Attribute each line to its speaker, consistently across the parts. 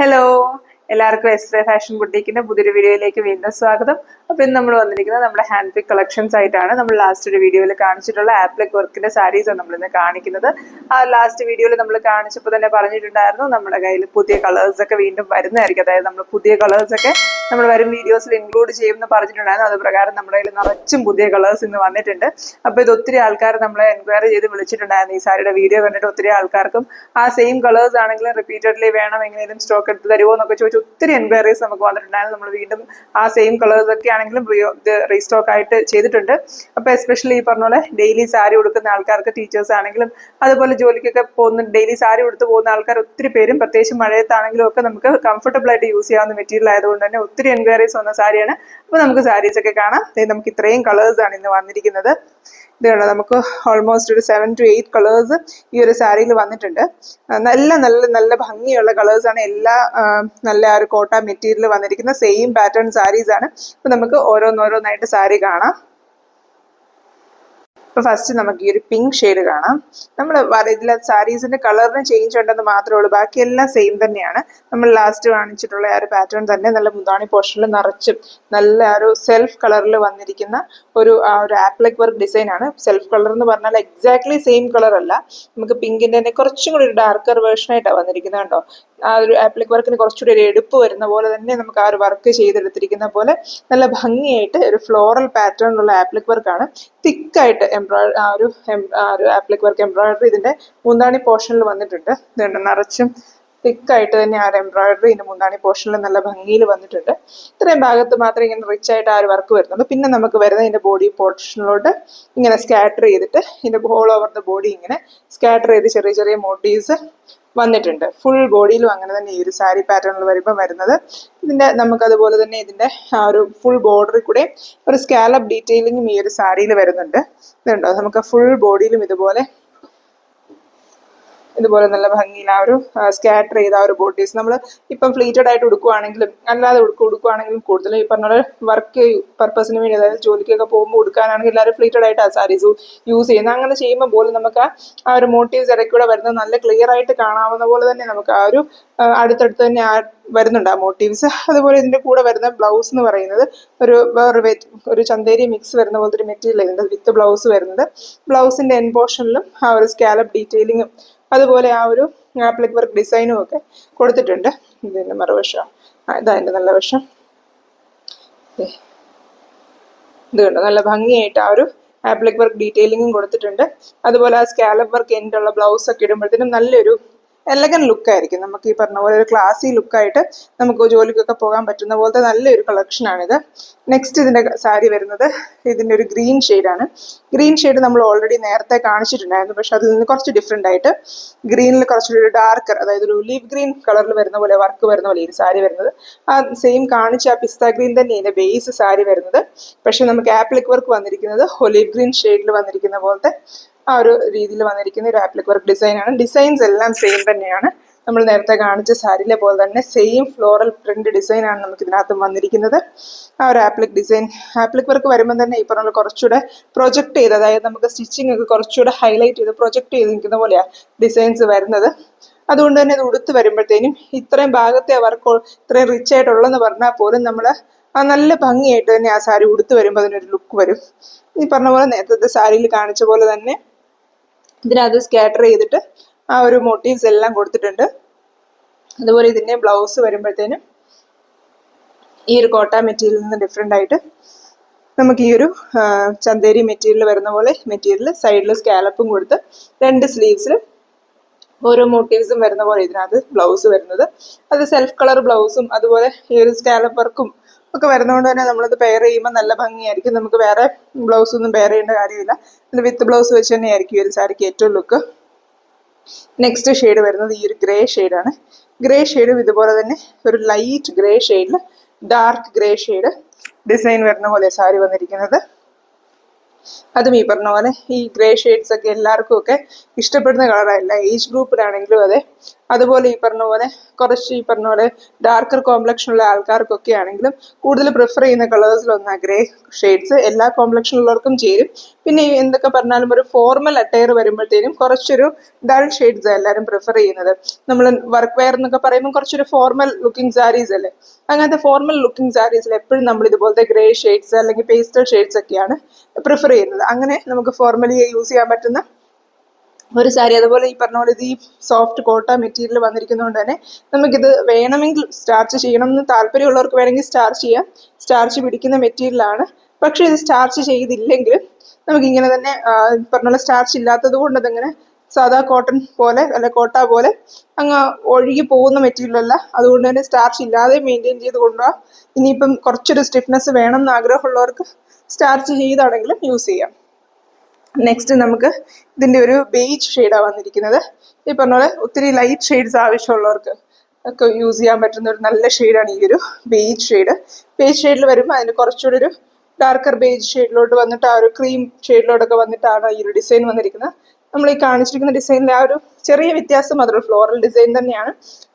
Speaker 1: Hello, എല്ലാവർക്കും S fashion ബുട്ടീക്കിന്റെ പുതിയൊരു വീഡിയോയിലേക്ക് വീണ്ടും സ്വാഗതം. അപ്പൊ ഇന്ന് നമ്മൾ വന്നിരിക്കുന്നത് നമ്മുടെ ഹാൻഡ് പിക്ക് കളക്ഷൻസ് ആയിട്ടാണ്. നമ്മൾ ലാസ്റ്റ് ഒരു വീഡിയോയിൽ കാണിച്ചിട്ടുള്ള ആപ്ലിക് വർക്കിന്റെ സാരീസ് ആണ് നമ്മൾ ഇന്ന് കാണിക്കുന്നത്. ആ ലാസ്റ്റ് വീഡിയോയിൽ നമ്മൾ കാണിച്ചപ്പോൾ തന്നെ പറഞ്ഞിട്ടുണ്ടായിരുന്നു നമ്മുടെ കയ്യിൽ പുതിയ കളേഴ്സ് ഒക്കെ വീണ്ടും വരുന്നതായിരിക്കും. അതായത് നമ്മൾ പുതിയ കളേഴ്സ് ഒക്കെ നമ്മൾ വരും വീഡിയോസിൽ ഇൻക്ലൂഡ് ചെയ്യുമെന്ന് പറഞ്ഞിട്ടുണ്ടായിരുന്നു. അത് പ്രകാരം നമ്മുടെ കയ്യിൽ നിറച്ചും പുതിയ കളേഴ്സ് ഇന്ന് വന്നിട്ടുണ്ട്. അപ്പൊ ഇത് ഒത്തിരി ആൾക്കാർ നമ്മളെ എൻക്വയറി ചെയ്ത് വിളിച്ചിട്ടുണ്ടായിരുന്നു. ഈ സാരിയുടെ വീഡിയോ കണ്ടിട്ട് ഒത്തിരി ആൾക്കാർക്കും ആ സെയിം കളേഴ്സ് ആണെങ്കിലും റിപ്പീറ്റഡ്ലി വേണം, എങ്ങനെയും സ്റ്റോക്ക് എടുത്ത് തരുമോ എന്നൊക്കെ ചോദിച്ചു ഒത്തിരി എൻക്വയറീസ് നമുക്ക് വന്നിട്ടുണ്ടായിരുന്നു. നമ്മൾ വീണ്ടും ആ സെയിം കളേഴ്സ് ഒക്കെ ആണെങ്കിലും റീസ്റ്റോക്ക് ആയിട്ട് ചെയ്തിട്ടുണ്ട്. അപ്പൊ എസ്പെഷ്യലി ഈ പറഞ്ഞ പോലെ ഡെയിലി സാരി ഉടുക്കുന്ന ആൾക്കാർക്ക്, ടീച്ചേഴ്സ് ആണെങ്കിലും അതുപോലെ ജോലിക്കൊക്കെ പോകുന്ന ഡെയിലി സാരി ഉടുത്ത് പോകുന്ന ആൾക്കാർ ഒത്തിരി പേരും, പ്രത്യേകിച്ച് മഴയത്താണെങ്കിലും ഒക്കെ നമുക്ക് കംഫർട്ടബിൾ ആയിട്ട് യൂസ് ചെയ്യാവുന്ന മെറ്റീരിയൽ ആയതുകൊണ്ട് തന്നെ ഒത്തിരി എൻക്വയറീസ് വന്ന സാരിയാണ്. അപ്പൊ നമുക്ക് സാരീസ് ഒക്കെ കാണാം. നമുക്ക് ഇത്രയും കളേഴ്സ് ആണ് ഇന്ന് വന്നിരിക്കുന്നത്. ഇതുണ്ട്, നമുക്ക് ഓൾമോസ്റ്റ് ഒരു 7 to 8 കളേഴ്സ് ഈ ഒരു സാരിയിൽ വന്നിട്ടുണ്ട്. നല്ല നല്ല നല്ല ഭംഗിയുള്ള കളേഴ്സ് ആണ്. എല്ലാ നല്ല ആ ഒരു കോട്ട മെറ്റീരിയൽ വന്നിരിക്കുന്ന സെയിം പാറ്റേൺ സാരീസ് ആണ്. അപ്പൊ നമുക്ക് ഓരോന്നോരോന്നായിട്ട് സാരി കാണാം. ഇപ്പൊ ഫസ്റ്റ് നമുക്ക് ഈ ഒരു പിങ്ക് ഷെയ്ഡ് കാണാം. നമ്മൾ ഇതിലെ സാരീസിന്റെ കളറിന് ചേഞ്ച് ഉണ്ടെന്ന് മാത്രമേ ഉള്ളൂ, ബാക്കിയെല്ലാം സെയിം തന്നെയാണ്. നമ്മൾ ലാസ്റ്റ് കാണിച്ചിട്ടുള്ള ആ ഒരു പാറ്റേൺ തന്നെ നല്ല മുന്താണി പോർഷനിൽ നിറച്ചും നല്ല ഒരു സെൽഫ് കളറിൽ വന്നിരിക്കുന്ന ഒരു ആപ്ലിക് വർക്ക് ഡിസൈൻ ആണ്. സെൽഫ് കളർ എന്ന് പറഞ്ഞാൽ എക്സാക്ട്ലി സെയിം കളർ അല്ല, നമുക്ക് പിങ്കിന്റെ തന്നെ കുറച്ചും കൂടി ഒരു ഡാർക്കർ വേർഷൻ ആയിട്ടാണ് വന്നിരിക്കുന്നത്. കേട്ടോ, ആ ഒരു ആപ്ലിക് വർക്കിന് കുറച്ചുകൂടി ഒരു എടുപ്പ് വരുന്ന പോലെ തന്നെ നമുക്ക് ആ ഒരു വർക്ക് ചെയ്തെടുത്തിരിക്കുന്ന പോലെ നല്ല ഭംഗിയായിട്ട് ഒരു ഫ്ലോറൽ പാറ്റേണിലുള്ള ആപ്ലിക് വർക്കാണ്. തിക്കായിട്ട് ആ ഒരു ആപ്ലിക് വർക്ക് എംബ്രോയിഡറി ഇതിന്റെ മുന്താണി പോർഷനിൽ വന്നിട്ടുണ്ട്. ഇതുണ്ട്, നിറച്ചും തിക്കായിട്ട് തന്നെ ആ ഒരു എംബ്രോയിഡറി ഇതിന്റെ മുന്താണി പോർഷനിൽ നല്ല ഭംഗിയിൽ വന്നിട്ടുണ്ട്. ഇത്രയും ഭാഗത്ത് മാത്രമേ ഇങ്ങനെ റിച്ച് ആയിട്ട് ആ ഒരു വർക്ക് വരുന്നുള്ളൂ. പിന്നെ നമുക്ക് വരുന്നത് ഇതിന്റെ ബോഡി പോർഷനിലോട്ട് ഇങ്ങനെ സ്കാറ്റർ ചെയ്തിട്ട് ഇതിന്റെ ഓൾ ഓവർ ദ ബോഡി ഇങ്ങനെ സ്കാറ്റർ ചെയ്ത് ചെറിയ ചെറിയ മോട്ടീവ്സ് വന്നിട്ടുണ്ട്. ഫുൾ ബോഡിയിലും അങ്ങനെ തന്നെ ഈ ഒരു സാരി പാറ്റേണിൽ വരുമ്പോൾ വരുന്നത്. ഇതിന്റെ നമുക്ക് അതുപോലെ തന്നെ ഇതിന്റെ ആ ഒരു ഫുൾ ബോർഡറിൽ കൂടെ ഒരു സ്കാലപ്പ് ഡീറ്റെയിലിംഗും ഈ ഒരു സാരിയിൽ വരുന്നുണ്ട്. ഇതുണ്ടോ, നമുക്ക് ഫുൾ ബോഡിയിലും ഇതുപോലെ നല്ല ഭംഗിയിൽ ആ ഒരു സ്കാറ്റർ ചെയ്ത ആ ഒരു ബോഡീസ് നമ്മൾ ഇപ്പം ഫ്ലീറ്റഡ് ആയിട്ട് ഉടുക്കുവാണെങ്കിലും അല്ലാതെ ഉടുക്കുവാണെങ്കിലും കൂടുതലും ഈ പറഞ്ഞ വർക്ക് പർപ്പസിന് വേണ്ടി, അതായത് ജോലിക്കൊക്കെ പോകുമ്പോൾ ഉടുക്കാനാണെങ്കിൽ എല്ലാവരും ഫ്ലീറ്റഡ് ആയിട്ട് ആ സാരീസ് യൂസ് ചെയ്യുന്നത്. അങ്ങനെ ചെയ്യുമ്പോൾ പോലും നമുക്ക് ആ ഒരു മോട്ടീവ്സ് ഇടയ്ക്കൂടെ വരുന്നത് നല്ല ക്ലിയർ ആയിട്ട് കാണാവുന്ന പോലെ തന്നെ നമുക്ക് ആ ഒരു അടുത്തടുത്ത് തന്നെ വരുന്നുണ്ട് ആ മോട്ടീവ്സ്. അതുപോലെ ഇതിന്റെ കൂടെ വരുന്ന ബ്ലൗസ് എന്ന് പറയുന്നത് ഒരു ചന്തേരി മിക്സ് വരുന്ന പോലത്തെ ഒരു മെറ്റീരിയൽ ഇതിന്റെ വിത്ത് ബ്ലൗസ് വരുന്നത്. ബ്ലൗസിന്റെ എൻ പോർഷനിലും ആ ഒരു സ്കാലപ്പ് ഡീറ്റെയിലിങ്ങും അതുപോലെ ആ ഒരു ആപ്ലിക് വർക്ക് ഡിസൈനും ഒക്കെ കൊടുത്തിട്ടുണ്ട്. ഇതിന്റെ മറുവശം ഇതതിന്റെ നല്ല വശം. ഇത് കണ്ടോ, നല്ല ഭംഗിയായിട്ട് ആ ഒരു ആപ്ലിക് വർക്ക് ഡീറ്റെയിലിങ്ങും കൊടുത്തിട്ടുണ്ട്. അതുപോലെ ആ സ്കാലപ്പ് വർക്ക് എൻഡുള്ള ബ്ലൗസ് ഒക്കെ ഇടുമ്പോഴത്തേനും നല്ലൊരു എലഗൻ ലുക്കായിരിക്കും. നമുക്ക് ഈ പറഞ്ഞ പോലെ ഒരു ക്ലാസി ലുക്കായിട്ട് നമുക്ക് ജോലിക്കൊക്കെ പോകാൻ പറ്റുന്ന പോലത്തെ നല്ലൊരു കളക്ഷനാണിത്. നെക്സ്റ്റ് ഇതിന്റെ സാരി വരുന്നത് ഇതിന്റെ ഒരു ഗ്രീൻ ഷെയ്ഡാണ്. ഗ്രീൻ ഷെയ്ഡ് നമ്മൾ ഓൾറെഡി നേരത്തെ കാണിച്ചിട്ടുണ്ടായിരുന്നു, പക്ഷെ അതിൽ നിന്ന് കുറച്ച് ഡിഫറെന്റ് ആയിട്ട് ഗ്രീനിൽ കുറച്ചൊരു ഡാർക്കർ, അതായത് ഒരു ഒലീവ് ഗ്രീൻ കളറിൽ വരുന്ന പോലെ വർക്ക് വരുന്ന പോലെ ഈ സാരി വരുന്നത്. ആ സെയിം കാണിച്ച ആ പിസ്ത ഗ്രീൻ തന്നെ ഇതിന്റെ ബേസ് സാരി വരുന്നത്. പക്ഷെ നമുക്ക് ആപ്ലിക് വർക്ക് വന്നിരിക്കുന്നത് ഒലീവ് ഗ്രീൻ ഷെയ്ഡിൽ വന്നിരിക്കുന്ന പോലത്തെ ആ ഒരു രീതിയിൽ വന്നിരിക്കുന്ന ഒരു ആപ്ലിക് വർക്ക് ഡിസൈനാണ്. ഡിസൈൻസ് എല്ലാം സെയിം തന്നെയാണ്. നമ്മൾ നേരത്തെ കാണിച്ച സാരിയിലെ പോലെ തന്നെ സെയിം ഫ്ലോറൽ പ്രിന്റ് ഡിസൈനാണ് നമുക്ക് ഇതിനകത്തും വന്നിരിക്കുന്നത്. ആ ഒരു ആപ്ലിക് വർക്ക് വരുമ്പോൾ തന്നെ ഈ പറഞ്ഞ കുറച്ചുകൂടെ പ്രൊജക്ട് ചെയ്ത്, അതായത് നമുക്ക് സ്റ്റിച്ചിങ് ഒക്കെ കുറച്ചുകൂടെ ഹൈലൈറ്റ് ചെയ്ത് പ്രൊജക്ട് ചെയ്ത് നിൽക്കുന്ന പോലെയാണ് ഡിസൈൻസ് വരുന്നത്. അതുകൊണ്ട് തന്നെ ഇത് ഉടുത്ത് വരുമ്പോഴത്തേനും ഇത്രയും ഭാഗത്തെ വർക്ക് ഇത്രയും റിച്ച് ആയിട്ടുള്ളതെന്ന് പറഞ്ഞാൽ പോലും നമ്മൾ ആ നല്ല ഭംഗിയായിട്ട് തന്നെ ആ സാരി ഉടുത്ത് വരുമ്പോൾ അതിനൊരു ലുക്ക് വരും. ഈ പറഞ്ഞ പോലെ നേരത്തെ സാരിയിൽ കാണിച്ച പോലെ തന്നെ ഇതിനകത്ത് സ്കാറ്റർ ചെയ്തിട്ട് ആ ഒരു മോട്ടീവ്സ് എല്ലാം കൊടുത്തിട്ടുണ്ട്. അതുപോലെ ഇതിന്റെ ബ്ലൗസ് വരുമ്പോഴത്തേനും ഈ ഒരു കോട്ട മെറ്റീരിയലിൽ നിന്ന് ഡിഫറെന്റ് ആയിട്ട് നമുക്ക് ഈ ഒരു ചന്തേരി മെറ്റീരിയൽ വരുന്ന പോലെ മെറ്റീരിയൽ സൈഡിൽ സ്കാലപ്പും കൊടുത്ത് രണ്ട് സ്ലീവ്സിലും ഓരോ മോട്ടീവ്സും വരുന്ന പോലെ ഇതിനകത്ത് ബ്ലൗസ് വരുന്നത്. അത് സെൽഫ് കളർ ബ്ലൗസും അതുപോലെ ഈ ഒരു സ്കാലപ്പ് വർക്കും ഒക്കെ വരുന്നതുകൊണ്ട് തന്നെ നമ്മളത് പെയർ ചെയ്യുമ്പോൾ നല്ല ഭംഗിയായിരിക്കും. നമുക്ക് വേറെ ബ്ലൗസ് ഒന്നും പെയർ ചെയ്യേണ്ട കാര്യമില്ല. ഇത് വിത്ത് ബ്ലൗസ് വെച്ച് തന്നെയായിരിക്കും ഈ ഒരു സാരിക്ക് ഏറ്റവും ലുക്ക്. നെക്സ്റ്റ് ഷെയ്ഡ് വരുന്നത് ഈ ഒരു ഗ്രേ ഷെയ്ഡാണ്. ഗ്രേ ഷെയ്ഡും ഇതുപോലെ തന്നെ ഒരു ലൈറ്റ് ഗ്രേ ഷെയ്ഡിൽ ഡാർക്ക് ഗ്രേ ഷെയ്ഡ് ഡിസൈൻ വരുന്ന പോലെ സാരി വന്നിരിക്കുന്നത്. അതും ഈ പറഞ്ഞ പോലെ ഈ ഗ്രേ ഷെയ്ഡ്സ് ഒക്കെ എല്ലാവർക്കും ഒക്കെ ഇഷ്ടപ്പെടുന്ന കളറല്ല. ഏജ് ഗ്രൂപ്പിലാണെങ്കിലും അതെ, അതുപോലെ ഈ പറഞ്ഞ പോലെ കുറച്ച് ഈ പറഞ്ഞ പോലെ ഡാർക്കർ കോംപ്ലക്ഷനുള്ള ആൾക്കാർക്കൊക്കെ ആണെങ്കിലും കൂടുതൽ പ്രിഫർ ചെയ്യുന്ന കളേഴ്സിലൊന്നാണ് ഗ്രേ ഷെയ്ഡ്സ്. എല്ലാ കോംപ്ലക്ഷനുള്ളവർക്കും ചേരും. പിന്നെ എന്തൊക്കെ പറഞ്ഞാലും ഒരു ഫോർമൽ അറ്റയർ വരുമ്പോഴത്തേനും കുറച്ചൊരു ഡൾ ഷെയ്ഡ്സ് എല്ലാവരും പ്രിഫർ ചെയ്യുന്നത്. നമ്മൾ വർക്ക് വെയർ എന്നൊക്കെ പറയുമ്പോൾ കുറച്ചൊരു ഫോർമൽ ലുക്കിംഗ് സാരീസ് അല്ലേ, അങ്ങനത്തെ ഫോർമൽ ലുക്കിംഗ് സാരീസിൽ എപ്പോഴും നമ്മൾ ഇതുപോലത്തെ ഗ്രേ ഷെയ്ഡ്സ് അല്ലെങ്കിൽ പേസ്റ്റൽ ഷെയ്ഡ്സ് ഒക്കെയാണ് പ്രിഫർ ചെയ്യുന്നത്. അങ്ങനെ നമുക്ക് ഫോർമലി യൂസ് ചെയ്യാൻ പറ്റുന്ന ഒരു സാരി. അതുപോലെ ഈ പറഞ്ഞ പോലെ ഇത് ഈ സോഫ്റ്റ് കോട്ട മെറ്റീരിയൽ വന്നിരിക്കുന്നതുകൊണ്ട് തന്നെ നമുക്കിത് വേണമെങ്കിൽ സ്റ്റാർച്ച് ചെയ്യണം എന്ന് താല്പര്യമുള്ളവർക്ക് വേണമെങ്കിൽ സ്റ്റാർച്ച് ചെയ്യാം. സ്റ്റാർച്ച് പിടിക്കുന്ന മെറ്റീരിയലാണ്. പക്ഷേ ഇത് സ്റ്റാർച്ച് ചെയ്തില്ലെങ്കിലും നമുക്കിങ്ങനെ തന്നെ പറഞ്ഞ പോലെ സ്റ്റാർച്ച് ഇല്ലാത്തത് കൊണ്ട് അതങ്ങനെ സാധാ കോട്ടൺ പോലെ അല്ലെ കോട്ട പോലെ അങ്ങ് ഒഴുകി പോകുന്ന മെറ്റീരിയൽ അല്ല. അതുകൊണ്ട് തന്നെ സ്റ്റാർച്ച് ഇല്ലാതെ മെയിൻറ്റെയിൻ ചെയ്ത് കൊണ്ടുപോകാം. ഇനിയിപ്പം കുറച്ചൊരു സ്റ്റിഫ്നെസ് വേണം എന്ന് ആഗ്രഹമുള്ളവർക്ക് സ്റ്റാർച്ച് ചെയ്താണെങ്കിലും യൂസ് ചെയ്യാം. നെക്സ്റ്റ് നമുക്ക് ഇതിൻ്റെ ഒരു ബേജ് ഷെയ്ഡാണ് വന്നിരിക്കുന്നത്. ഈ പറഞ്ഞ പോലെ ഒത്തിരി ലൈറ്റ് ഷെയ്ഡ്സ് ആവശ്യമുള്ളവർക്ക് ഒക്കെ യൂസ് ചെയ്യാൻ പറ്റുന്ന ഒരു നല്ല ഷെയ്ഡാണ് ഈ ഒരു ബേജ് ഷെയ്ഡ്. ബേജ് ഷെയ്ഡിൽ വരുമ്പോൾ അതിന് കുറച്ചുകൂടി ഒരു ഡാർക്കർ ബേജ് ഷെയ്ഡിലോട്ട് വന്നിട്ട് ആ ഒരു ക്രീം ഷെയ്ഡിലോട്ടൊക്കെ വന്നിട്ടാണ് ഈ ഒരു ഡിസൈൻ വന്നിരിക്കുന്നത്. നമ്മൾ ഈ കാണിച്ചിരിക്കുന്ന ഡിസൈനിൽ ആ ഒരു ചെറിയ വ്യത്യാസം മാത്രമേ, ഫ്ലോറൽ ഡിസൈൻ തന്നെയാണ്.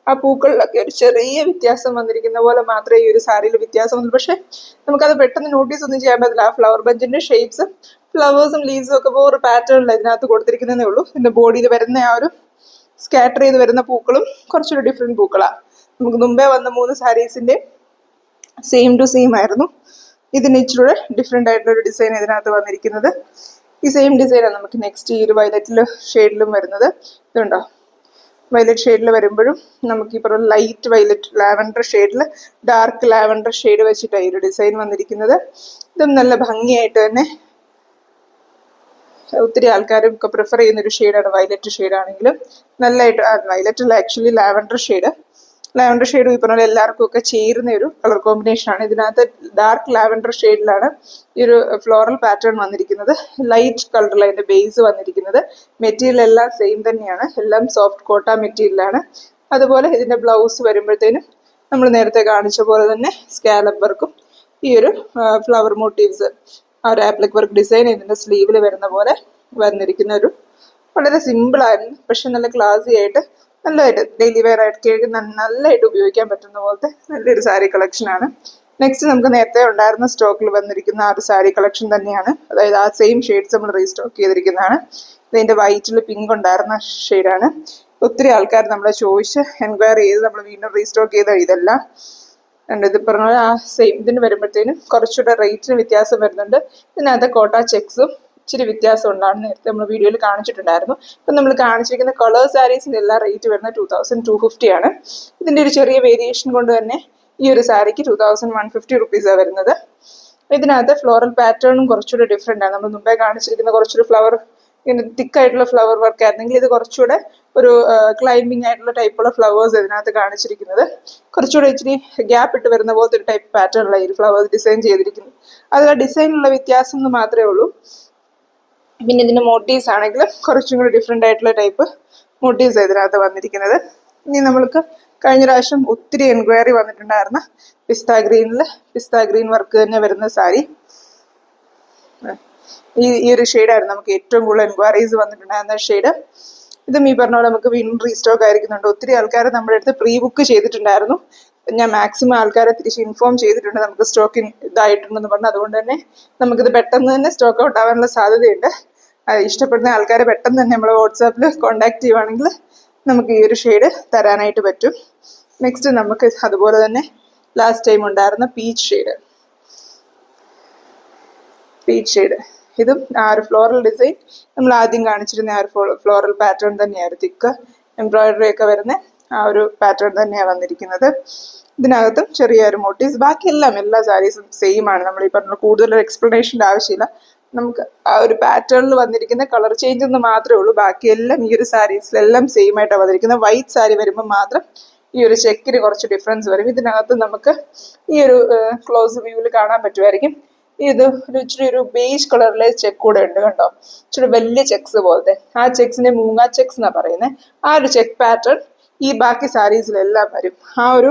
Speaker 1: ആ പൂക്കളിലൊക്കെ ഒരു ചെറിയ വ്യത്യാസം വന്നിരിക്കുന്ന പോലെ മാത്രമേ ഈ ഒരു സാരിയിൽ വ്യത്യാസം വന്നുള്ളൂ. പക്ഷെ നമുക്കത് പെട്ടെന്ന് നോട്ടീസ് ഒന്നും ചെയ്യാൻ പറ്റില്ല. ആ ഫ്ലവർ ബഞ്ചിന്റെ ഷേപ്സും ഫ്ലവേഴ്സും ലീവ്സും ഒക്കെ വേറെ പാറ്റേണിൽ ഇതിനകത്ത് കൊടുത്തിരിക്കുന്നതേ ഉള്ളൂ. ഇതിന്റെ ബോഡിയിൽ വരുന്ന ആ ഒരു സ്കാറ്റർ ചെയ്ത് വരുന്ന പൂക്കളും കുറച്ചൊരു ഡിഫറെന്റ് പൂക്കളാണ്. നമുക്ക് മുമ്പേ വന്ന 3 സാരീസിന്റെ സെയിം ടു സെയിം ആയിരുന്നു. ഇതിന് ഇച്ചിരി ഡിഫറെന്റ് ആയിട്ടുള്ള ഒരു ഡിസൈൻ ഇതിനകത്ത് വന്നിരിക്കുന്നത്. ഈ സെയിം ഡിസൈനാണ് നമുക്ക് നെക്സ്റ്റ് ഈ ഒരു വയലറ്റ് ഷെയ്ഡിലും വരുന്നത്. ഇതുണ്ടോ, വയലറ്റ് ഷെയ്ഡിൽ വരുമ്പോഴും നമുക്ക് ഈ പറഞ്ഞ ലൈറ്റ് വയലറ്റ് ലാവൻഡർ ഷെയ്ഡിൽ ഡാർക്ക് ലാവൻഡർ ഷെയ്ഡ് വെച്ചിട്ടാണ് ഈ ഒരു ഡിസൈൻ വന്നിരിക്കുന്നത്. ഇതും നല്ല ഭംഗിയായിട്ട് തന്നെ ഒത്തിരി ആൾക്കാരും ഒക്കെ പ്രിഫർ ചെയ്യുന്ന ഒരു ഷെയ്ഡാണ് വയലറ്റ് ഷെയ്ഡാണെങ്കിലും നല്ലതായിട്ട്. വയലറ്റ് അല്ല, actually lavender shade. Lavender shade ഈ പറഞ്ഞ എല്ലാവർക്കും ഒക്കെ ചേരുന്ന ഒരു കളർ കോമ്പിനേഷനാണ്. ഇതിനകത്ത് ഡാർക്ക് ലാവൻഡർ ഷെയ്ഡിലാണ് ഈ ഒരു ഫ്ലോറൽ പാറ്റേൺ വന്നിരിക്കുന്നത്. ലൈറ്റ് കളറിൽ അതിന്റെ ബേസ് വന്നിരിക്കുന്നത്. മെറ്റീരിയൽ എല്ലാം സെയിം തന്നെയാണ്, എല്ലാം സോഫ്റ്റ് കോട്ട മെറ്റീരിയലാണ്. അതുപോലെ ഇതിന്റെ ബ്ലൗസ് വരുമ്പോഴത്തേനും നമ്മൾ നേരത്തെ കാണിച്ച പോലെ തന്നെ സ്കാലപ്പ് വർക്കും ഈ ഒരു ഫ്ലവർ മോട്ടീവ്സ്, ആ ഒരു ആപ്ലിക് വർക്ക് ഡിസൈൻ ഇതിന്റെ സ്ലീവിൽ വരുന്ന പോലെ വന്നിരിക്കുന്ന ഒരു വളരെ സിമ്പിൾ ആയിരുന്നു, പക്ഷെ നല്ല ക്ലാസി ആയിട്ട് നല്ലതായിട്ട് ഡെയിലി വെയർ ആയിട്ട് നല്ലതായിട്ട് ഉപയോഗിക്കാൻ പറ്റുന്ന പോലത്തെ നല്ലൊരു സാരി കളക്ഷനാണ്. നെക്സ്റ്റ് നമുക്ക് നേരത്തെ ഉണ്ടായിരുന്ന സ്റ്റോക്കിൽ വന്നിരിക്കുന്ന ആ ഒരു സാരി കളക്ഷൻ തന്നെയാണ്. അതായത് ആ സെയിം ഷെയ്ഡ്സ് നമ്മൾ റീസ്റ്റോക്ക് ചെയ്തിരിക്കുന്നതാണ്. ഇതിന്റെ വൈറ്റിൽ പിങ്ക് ഉണ്ടായിരുന്ന ഷെയ്ഡാണ്. ഒത്തിരി ആൾക്കാർ നമ്മളെ ചോദിച്ച് എൻക്വയറി ചെയ്ത് നമ്മൾ വീണ്ടും റീസ്റ്റോക്ക് ചെയ്ത ഇതെല്ലാം. ഇത് പറഞ്ഞ ആ സെയിം ഇതിന് വരുമ്പോഴത്തേനും കുറച്ചുകൂടെ റേറ്റിന് വ്യത്യാസം വരുന്നുണ്ട്. ഇതിനകത്ത് കോട്ട ചെക്സും ഇച്ചിരി വ്യത്യാസം ഉണ്ടാകുന്ന നേരത്തെ നമ്മൾ വീഡിയോയിൽ കാണിച്ചിട്ടുണ്ടായിരുന്നു. ഇപ്പം നമ്മൾ കാണിച്ചിരിക്കുന്ന കളർ സാരീസിൻ്റെ എല്ലാ റേറ്റ് വരുന്നത് 2250 ആണ്. ഇതിൻ്റെ ഒരു ചെറിയ വേരിയേഷൻ കൊണ്ട് തന്നെ ഈ ഒരു സാരിക്ക് 2150 റുപ്പീസാണ് വരുന്നത്. ഇതിനകത്ത് ഫ്ലോറൽ പാറ്റേണും കുറച്ചുകൂടെ ഡിഫറെൻ്റ് ആണ്. നമ്മൾ മുമ്പേ കാണിച്ചിരിക്കുന്ന കുറച്ചൊരു ഫ്ലവർ ഇങ്ങനെ തിക്കായിട്ടുള്ള ഫ്ലവർ വർക്ക് ആയിരുന്നെങ്കിൽ ഇത് കുറച്ചുകൂടെ ഒരു ക്ലൈംബിങ് ആയിട്ടുള്ള ടൈപ്പുള്ള ഫ്ലവേഴ്സ് ഇതിനകത്ത് കാണിച്ചിരിക്കുന്നത്. കുറച്ചുകൂടെ ഇച്ചിരി ഗ്യാപ്പ് ഇട്ട് വരുന്ന പോലത്തെ ഒരു ടൈപ്പ് പാറ്റേണിലാണ് ഈ ഫ്ലവേഴ്സ് ഡിസൈൻ ചെയ്തിരിക്കുന്നത്. അതിൽ ഡിസൈനിലുള്ള വ്യത്യാസം എന്ന് മാത്രമേ ഉള്ളൂ. പിന്നെ ഇതിൻ്റെ മോട്ടീവ്സ് ആണെങ്കിലും കുറച്ചും കൂടി ഡിഫറെൻ്റ് ആയിട്ടുള്ള ടൈപ്പ് മോട്ടീവ്സ് ഇതിനകത്ത് വന്നിരിക്കുന്നത്. ഇനി നമ്മൾക്ക് കഴിഞ്ഞ പ്രാവശ്യം ഒത്തിരി എൻക്വയറി വന്നിട്ടുണ്ടായിരുന്ന പിസ്ത ഗ്രീൻ വർക്ക് തന്നെ വരുന്ന സാരി, ഈ ഒരു ഷെയ്ഡായിരുന്നു നമുക്ക് ഏറ്റവും കൂടുതൽ എൻക്വയറീസ് വന്നിട്ടുണ്ടായിരുന്ന ഷെയ്ഡ്. ഇതും ഈ പറഞ്ഞ പോലെ നമുക്ക് വീണ്ടും റീസ്റ്റോക്ക് ആയിരിക്കുന്നുണ്ട്. ഒത്തിരി ആൾക്കാർ നമ്മുടെ അടുത്ത് പ്രീ ബുക്ക് ചെയ്തിട്ടുണ്ടായിരുന്നു. ഞാൻ മാക്സിമം ആൾക്കാരെ തിരിച്ച് ഇൻഫോം ചെയ്തിട്ടുണ്ട് നമുക്ക് സ്റ്റോക്ക് ഇതായിട്ടുണ്ടെന്ന് പറഞ്ഞു. അതുകൊണ്ട് തന്നെ നമുക്കിത് പെട്ടെന്ന് തന്നെ സ്റ്റോക്ക് ഔട്ട് ആവാനുള്ള സാധ്യതയുണ്ട്. ഇഷ്ടപ്പെടുന്ന ആൾക്കാരെ പെട്ടെന്ന് തന്നെ നമ്മൾ വാട്സാപ്പിൽ കോൺടാക്ട് ചെയ്യുവാണെങ്കിൽ നമുക്ക് ഈ ഒരു ഷെയ്ഡ് തരാനായിട്ട് പറ്റും. നെക്സ്റ്റ് നമുക്ക് അതുപോലെ തന്നെ ലാസ്റ്റ് ടൈം ഉണ്ടായിരുന്ന പീച്ച് ഷെയ്ഡ് ഇതും ആ ഒരു ഫ്ലോറൽ ഡിസൈൻ നമ്മൾ ആദ്യം കാണിച്ചിരുന്ന ആ ഒരു ഫ്ലോറൽ പാറ്റേൺ തന്നെയായിരുന്നു. തിക്ക് എംബ്രോയിഡറി ഒക്കെ വരുന്ന ആ ഒരു പാറ്റേൺ തന്നെയാണ് വന്നിരിക്കുന്നത്. ഇതിനകത്തും ചെറിയൊരു മോട്ടീവ്സ്, ബാക്കിയെല്ലാം എല്ലാ സാരീസും സെയിം ആണ്. നമ്മൾ ഈ പറഞ്ഞ കൂടുതലൊരു എക്സ്പ്ലനേഷൻ്റെ ആവശ്യമില്ല. നമുക്ക് ആ ഒരു പാറ്റേണിൽ വന്നിരിക്കുന്ന കളർ ചേഞ്ച് എന്ന് മാത്രമേ ഉള്ളൂ. ബാക്കിയെല്ലാം ഈ ഒരു സാരീസിലെല്ലാം സെയിം ആയിട്ടാണ് വന്നിരിക്കുന്നത്. വൈറ്റ് സാരി വരുമ്പോൾ മാത്രം ഈ ഒരു ചെക്കിന് കുറച്ച് ഡിഫറൻസ് വരും. ഇതിനകത്ത് നമുക്ക് ഈ ഒരു ക്ലോസ് വ്യൂവിൽ കാണാൻ പറ്റുമായിരിക്കും. ഇത് ഇച്ചിരി ഒരു ബേജ് കളറിലെ ചെക്ക് കൂടെ ഉണ്ട് കണ്ടോ, ഇച്ചിരി വലിയ ചെക്സ് പോലത്തെ. ആ ചെക്സിനെ മൂങ്ങ ചെക്സ് എന്നാണ് പറയുന്നത്. ആ ഒരു ചെക്ക് പാറ്റേൺ ഈ ബാക്കി സാരീസിലെല്ലാം വരും. ആ ഒരു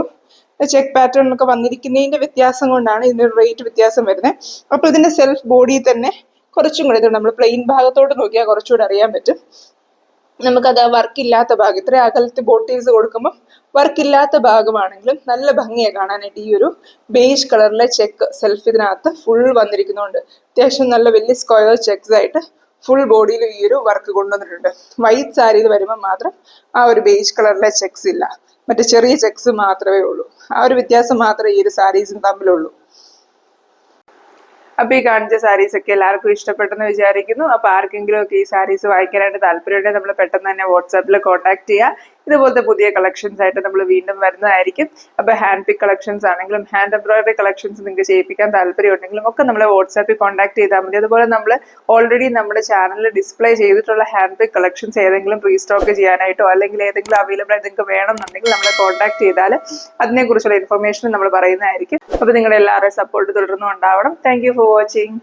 Speaker 1: ചെക്ക് പാറ്റേണിലൊക്കെ വന്നിരിക്കുന്നതിന്റെ വ്യത്യാസം കൊണ്ടാണ് ഇതിന്റെ റേറ്റ് വ്യത്യാസം വരുന്നത്. അപ്പോൾ ഇതിന്റെ സെൽഫ് ബോഡി തന്നെ കുറച്ചും കൂടെ നമ്മൾ പ്ലെയിൻ ഭാഗത്തോട്ട് നോക്കിയാൽ കുറച്ചുകൂടെ അറിയാൻ പറ്റും. നമുക്കത് വർക്ക് ഇല്ലാത്ത ഭാഗം ഇത്രയും അകലത്ത് ബോട്ടീസ് കൊടുക്കുമ്പോൾ വർക്ക് ഇല്ലാത്ത ഭാഗമാണെങ്കിലും നല്ല ഭംഗിയാണ് കാണാനായിട്ട്. ഈ ഒരു ബേജ് കളറിലെ ചെക്ക് സെൽഫ് ഇതിനകത്ത് ഫുൾ വന്നിരിക്കുന്നുണ്ട്. അത്യാവശ്യം നല്ല വലിയ സ്ക്വയർ ചെക്സ് ആയിട്ട് ഫുൾ ബോഡിയിൽ ഈ ഒരു വർക്ക് കൊണ്ടുവന്നിട്ടുണ്ട്. വൈറ്റ് സാരിയിൽ വരുമ്പോൾ മാത്രം ആ ഒരു ബേജ് കളറിലെ ചെക്സ് ഇല്ല, മറ്റേ ചെറിയ ചെക്സ് മാത്രമേ ഉള്ളൂ. ആ ഒരു വ്യത്യാസം മാത്രമേ ഈ ഒരു സാരീസും തമ്മിലുള്ളൂ. അപ്പൊ ഈ കാണിച്ച സാരീസ് ഒക്കെ എല്ലാവർക്കും ഇഷ്ടപ്പെട്ടെന്ന് വിചാരിക്കുന്നു. അപ്പൊ ആർക്കെങ്കിലും ഒക്കെ ഈ സാരീസ് വായിക്കാനായിട്ട് താല്പര്യമുണ്ടെങ്കിൽ നമ്മൾ പെട്ടെന്ന് തന്നെ വാട്സാപ്പിൽ കോൺടാക്ട് ചെയ്യുക. ഇതുപോലത്തെ പുതിയ കളക്ഷൻസ് ആയിട്ട് നമ്മൾ വീണ്ടും വരുന്നതായിരിക്കും. അപ്പൊ ഹാൻഡ് പിക്ക് കളക്ഷൻസ് ആണെങ്കിലും ഹാൻഡ് എംബ്രോയിഡറി കളക്ഷൻസ് നിങ്ങൾക്ക് ചെയ്യിപ്പിക്കാൻ താല്പര്യം ഉണ്ടെങ്കിലും ഒക്കെ നമ്മളെ വാട്സാപ്പിൽ കോൺടാക്ട് ചെയ്താൽ മതി. അതുപോലെ നമ്മൾ ഓൾറെഡി നമ്മുടെ ചാനലിൽ ഡിസ്പ്ലേ ചെയ്തിട്ടുള്ള ഹാൻഡ് പിക്ക് കളക്ഷൻസ് ഏതെങ്കിലും റീസ്റ്റോക്ക് ചെയ്യാനായിട്ടോ അല്ലെങ്കിൽ ഏതെങ്കിലും അവൈലബിൾ ആയിട്ട് നിങ്ങൾക്ക് വേണമെന്നുണ്ടെങ്കിൽ നമ്മളെ കോൺടാക്ട് ചെയ്താൽ അതിനെക്കുറിച്ചുള്ള ഇൻഫർമേഷൻ നമ്മൾ പറയുന്നതായിരിക്കും. അപ്പൊ നിങ്ങളുടെ എല്ലാവരുടെയും സപ്പോർട്ട് തുടർന്നും ഉണ്ടാവണം. Thank you for watching.